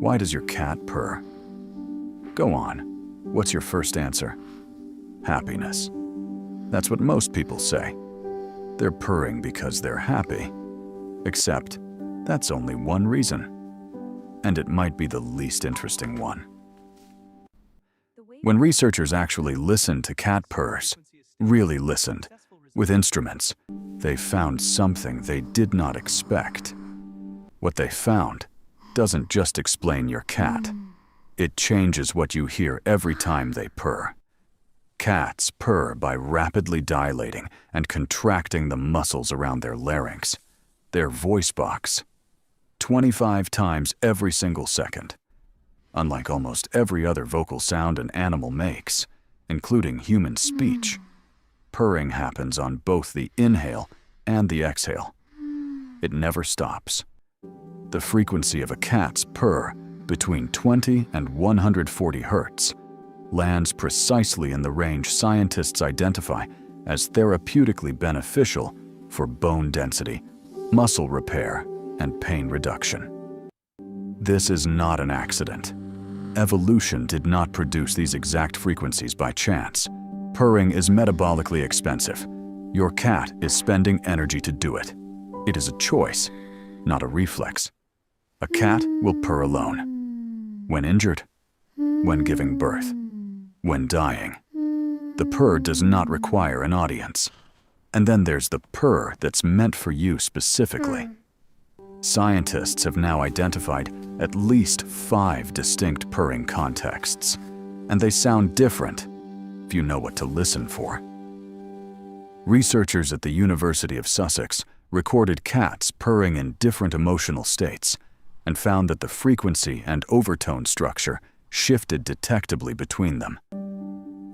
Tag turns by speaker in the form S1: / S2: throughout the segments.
S1: Why does your cat purr? Go on. What's your first answer? Happiness. That's what most people say. They're purring because they're happy. Except, that's only one reason. And it might be the least interesting one. When researchers actually listened to cat purrs, really listened, with instruments, they found something they did not expect. What they found doesn't just explain your cat. It changes what you hear every time they purr. Cats purr by rapidly dilating and contracting the muscles around their larynx, their voice box, 25 times every single second. Unlike almost every other vocal sound an animal makes, including human speech, purring happens on both the inhale and the exhale. It never stops. The frequency of a cat's purr, between 20 and 140 hertz, lands precisely in the range scientists identify as therapeutically beneficial for bone density, muscle repair, and pain reduction. This is not an accident. Evolution did not produce these exact frequencies by chance. Purring is metabolically expensive. Your cat is spending energy to do it. It is a choice, not a reflex. A cat will purr alone. When injured, when giving birth, when dying. The purr does not require an audience. And then there's the purr that's meant for you specifically. Scientists have now identified at least 5 distinct purring contexts, and they sound different if you know what to listen for. Researchers at the University of Sussex recorded cats purring in different emotional states and found that the frequency and overtone structure shifted detectably between them.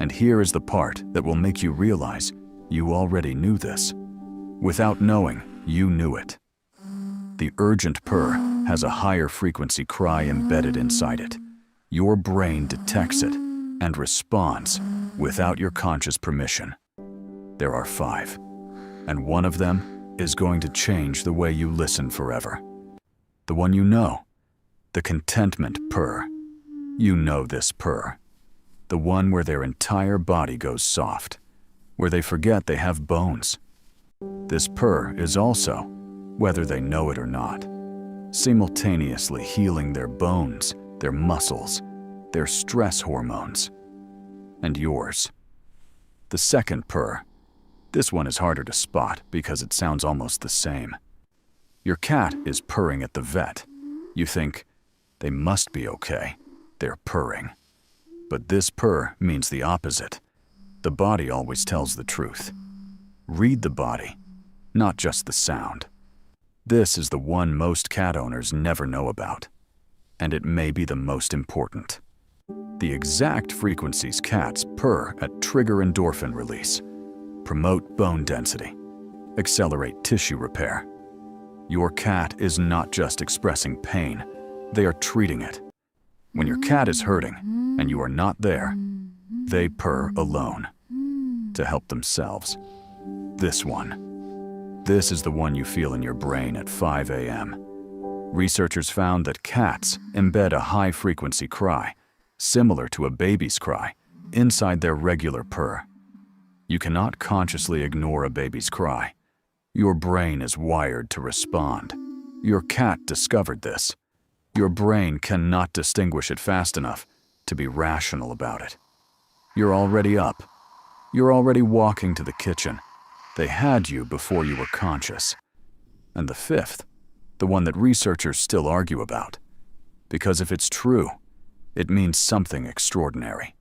S1: And here is the part that will make you realize you already knew this. Without knowing, you knew it. The urgent purr has a higher frequency cry embedded inside it. Your brain detects it and responds without your conscious permission. There are 5, and one of them is going to change the way you listen forever. The one you know, the contentment purr. You know this purr. The one where their entire body goes soft, where they forget they have bones. This purr is also, whether they know it or not, simultaneously healing their bones, their muscles, their stress hormones, and yours. The second purr. This one is harder to spot because it sounds almost the same. Your cat is purring at the vet. You think, they must be okay. They're purring. But this purr means the opposite. The body always tells the truth. Read the body, not just the sound. This is the one most cat owners never know about, and it may be the most important. The exact frequencies cats purr at trigger endorphin release, promote bone density, accelerate tissue repair. Your cat is not just expressing pain, they are treating it. When your cat is hurting and you are not there, they purr alone to help themselves. This one. This is the one you feel in your brain at 5 a.m. Researchers found that cats embed a high-frequency cry, similar to a baby's cry, inside their regular purr. You cannot consciously ignore a baby's cry. Your brain is wired to respond. Your cat discovered this. Your brain cannot distinguish it fast enough to be rational about it. You're already up. You're already walking to the kitchen. They had you before you were conscious. And the fifth, the one that researchers still argue about. Because if it's true, it means something extraordinary.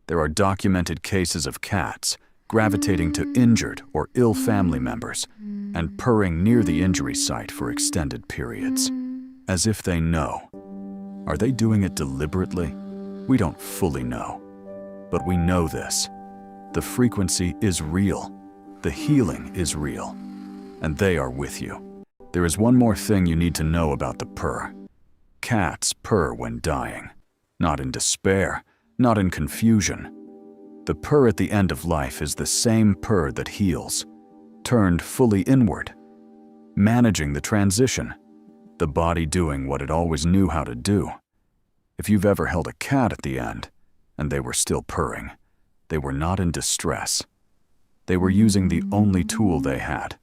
S1: There are documented cases of cats gravitating to injured or ill family members and purring near the injury site for extended periods, as if they know. Are they doing it deliberately? We don't fully know. But we know this. The frequency is real. The healing is real. And they are with you. There is one more thing you need to know about the purr. Cats purr when dying. Not in despair, not in confusion. The purr at the end of life is the same purr that heals, turned fully inward, managing the transition, the body doing what it always knew how to do, If you've ever held a cat at the end, and they were still purring, they were not in distress. They were using the only tool they had,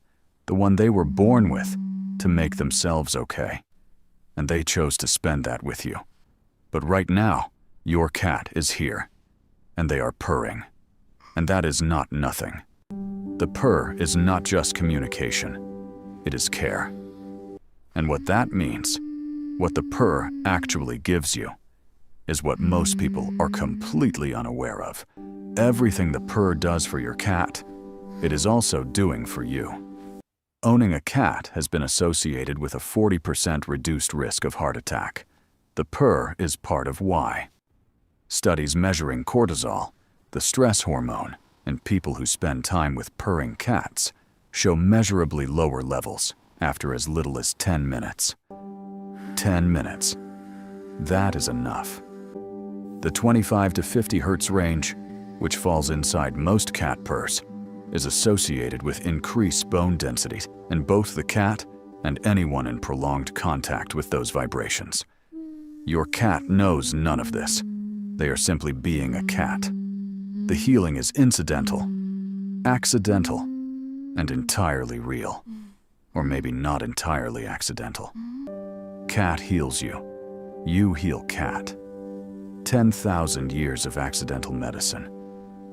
S1: the one they were born with, to make themselves okay. And they chose to spend that with you. But right now, your cat is here, and they are purring. And that is not nothing. The purr is not just communication, it is care. And what that means, what the purr actually gives you, is what most people are completely unaware of. Everything the purr does for your cat, it is also doing for you. Owning a cat has been associated with a 40% reduced risk of heart attack. The purr is part of why. Studies measuring cortisol, the stress hormone, in people who spend time with purring cats show measurably lower levels after as little as 10 minutes. 10 minutes. That is enough. The 25 to 50 Hz range, which falls inside most cat purrs, is associated with increased bone density in both the cat and anyone in prolonged contact with those vibrations. Your cat knows none of this. They are simply being a cat. The healing is incidental, accidental, and entirely real. Or maybe not entirely accidental. Cat heals you. You heal cat. 10,000 years of accidental medicine.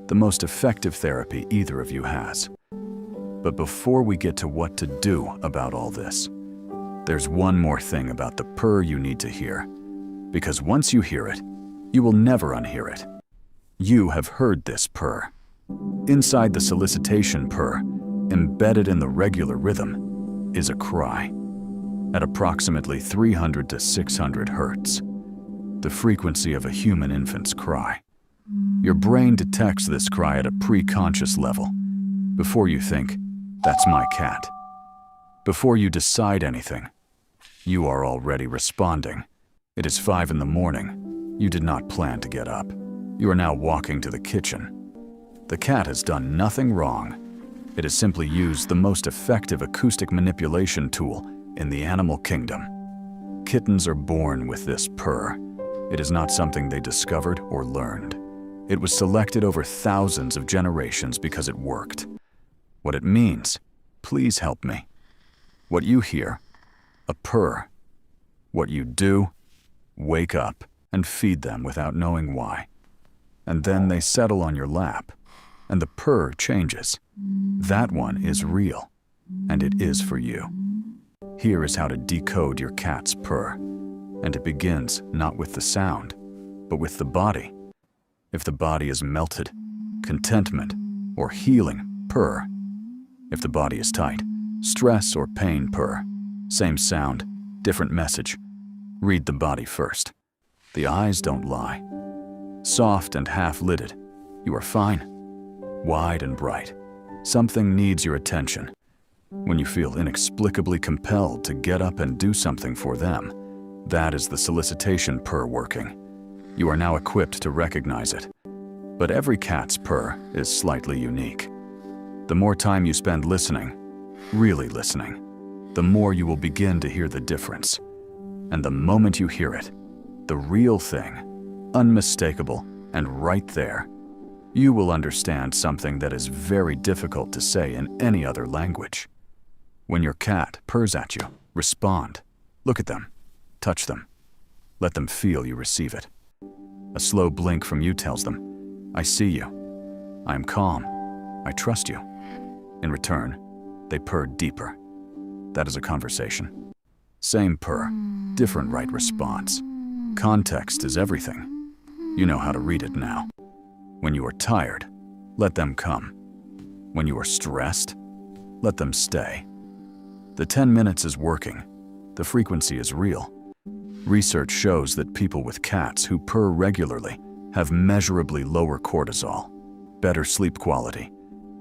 S1: The most effective therapy either of you has. But before we get to what to do about all this, there's one more thing about the purr you need to hear. Because once you hear it, you will never unhear it. You have heard this purr. Inside the solicitation purr, embedded in the regular rhythm, is a cry. At approximately 300 to 600 Hz, the frequency of a human infant's cry. Your brain detects this cry at a pre-conscious level, before you think, that's my cat. Before you decide anything, you are already responding. It is 5 in the morning. You did not plan to get up. You are now walking to the kitchen. The cat has done nothing wrong. It has simply used the most effective acoustic manipulation tool in the animal kingdom. Kittens are born with this purr. It is not something they discovered or learned. It was selected over thousands of generations because it worked. What it means, please help me. What you hear, a purr. What you do, wake up and feed them without knowing why. And then they settle on your lap, and the purr changes. That one is real, and it is for you. Here is how to decode your cat's purr. And it begins not with the sound, but with the body. If the body is melted, contentment, or healing, purr. If the body is tight, stress or pain, purr. Same sound, different message. Read the body first. The eyes don't lie. Soft and half-lidded, you are fine. Wide and bright, something needs your attention. When you feel inexplicably compelled to get up and do something for them, that is the solicitation purr working. You are now equipped to recognize it. But every cat's purr is slightly unique. The more time you spend listening, really listening, the more you will begin to hear the difference. And the moment you hear it, the real thing, unmistakable and right there, you will understand something that is very difficult to say in any other language. When your cat purrs at you, respond. Look at them. Touch them. Let them feel you receive it. A slow blink from you tells them, I see you. I am calm. I trust you. In return, they purr deeper. That is a conversation. Same purr, different right response. Context is everything. You know how to read it now. When you are tired, let them come. When you are stressed, let them stay. The 10 minutes is working. The frequency is real. Research shows that people with cats who purr regularly have measurably lower cortisol, better sleep quality,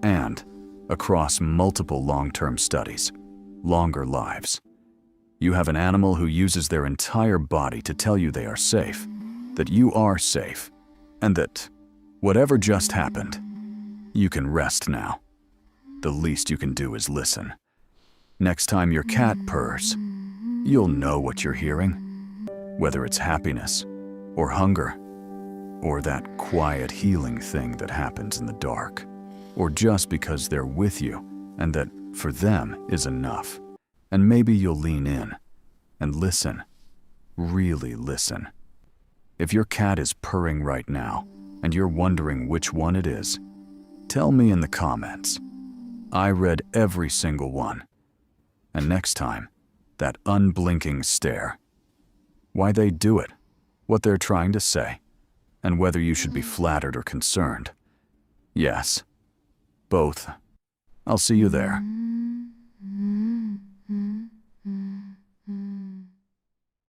S1: and, across multiple long-term studies, longer lives. You have an animal who uses their entire body to tell you they are safe, that you are safe, and that, whatever just happened, you can rest now. The least you can do is listen. Next time your cat purrs, you'll know what you're hearing. Whether it's happiness, or hunger, or that quiet healing thing that happens in the dark, or just because they're with you and that for them is enough. And maybe you'll lean in and listen, really listen. If your cat is purring right now and you're wondering which one it is, tell me in the comments. I read every single one. And next time, that unblinking stare. Why they do it, what they're trying to say, and whether you should be flattered or concerned. Yes, both. I'll see you there.